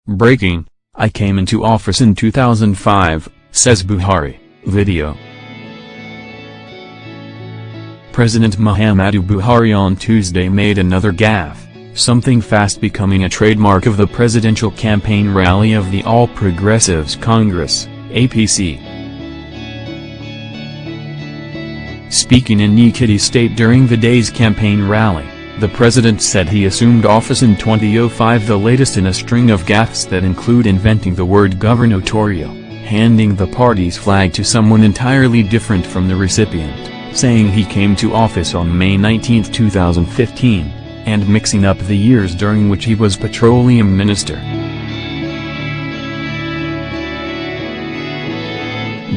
Breaking: I came into office in 2005, says Buhari. Video. President Muhammadu Buhari on Tuesday made another gaffe, something fast becoming a trademark of the presidential campaign rally of the All Progressives Congress, APC. Speaking in Nile State during the day's campaign rally, the president said he assumed office in 2005, the latest in a string of gaffes that include inventing the word gubernatorial, handing the party's flag to someone entirely different from the recipient, saying he came to office on May 19, 2015, and mixing up the years during which he was petroleum minister.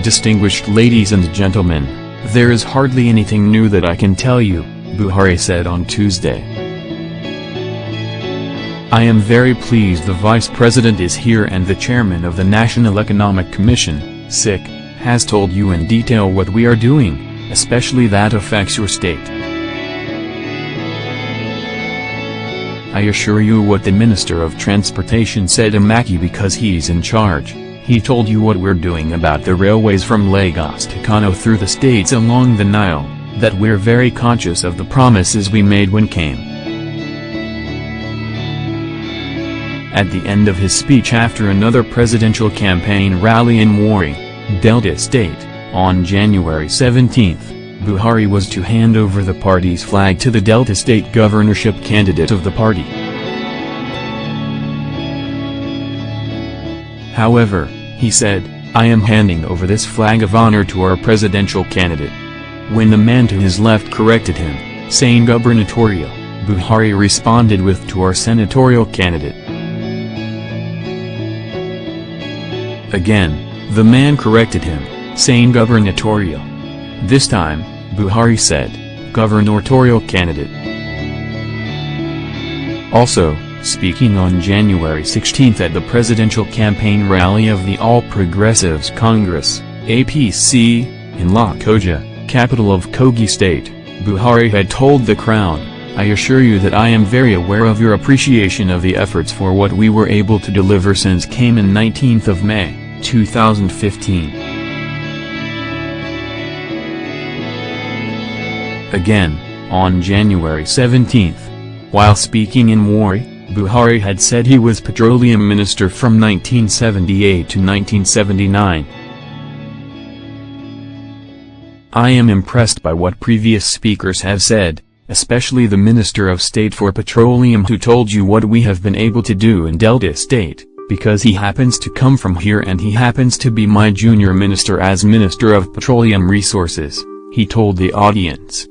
Distinguished ladies and gentlemen, there is hardly anything new that I can tell you, Buhari said on Tuesday. I am very pleased the Vice President is here and the Chairman of the National Economic Commission, SIC, has told you in detail what we are doing, especially that affects your state. I assure you what the Minister of Transportation said, Amaechi, because he's in charge. He told you what we're doing about the railways from Lagos to Kano through the states along the Nile, that we're very conscious of the promises we made when came. At the end of his speech after another presidential campaign rally in Warri, Delta State, on January 17, Buhari was to hand over the party's flag to the Delta State governorship candidate of the party. However, he said, I am handing over this flag of honor to our presidential candidate. When the man to his left corrected him, saying gubernatorial, Buhari responded with to our senatorial candidate. Again, the man corrected him, saying gubernatorial. This time, Buhari said, gubernatorial candidate. Also, speaking on January 16 at the presidential campaign rally of the All Progressives Congress, APC, in Lokoja, capital of Kogi State, Buhari had told the crowd, I assure you that I am very aware of your appreciation of the efforts for what we were able to deliver since came in 19th of May, 2015. Again, on January 17, while speaking in Warri, Buhari had said he was petroleum minister from 1978 to 1979. I am impressed by what previous speakers have said, especially the Minister of State for Petroleum who told you what we have been able to do in Delta State, because he happens to come from here and he happens to be my junior minister as Minister of Petroleum Resources, he told the audience.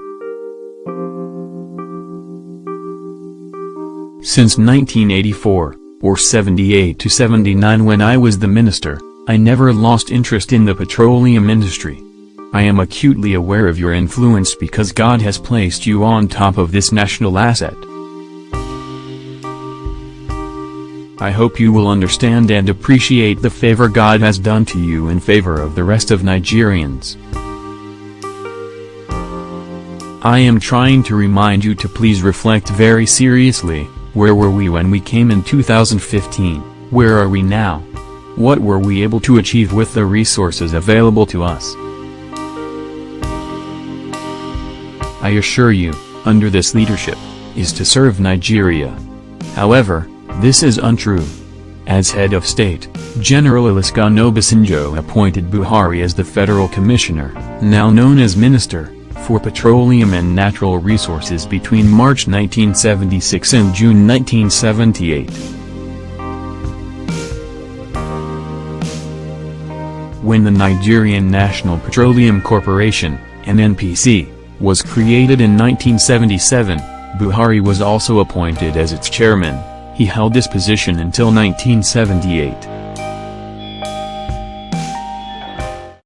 Since 1984, or 78 to 79 when I was the minister, I never lost interest in the petroleum industry. I am acutely aware of your influence because God has placed you on top of this national asset. I hope you will understand and appreciate the favor God has done to you in favor of the rest of Nigerians. I am trying to remind you to please reflect very seriously. Where were we when we came in 2015? Where are we now? What were we able to achieve with the resources available to us? I assure you, under this leadership, is to serve Nigeria. However, this is untrue. As head of state, General Olusegun Obasanjo appointed Buhari as the Federal Commissioner, now known as Minister, for Petroleum and Natural Resources between March 1976 and June 1978. When the Nigerian National Petroleum Corporation, NNPC, was created in 1977, Buhari was also appointed as its chairman. He held this position until 1978.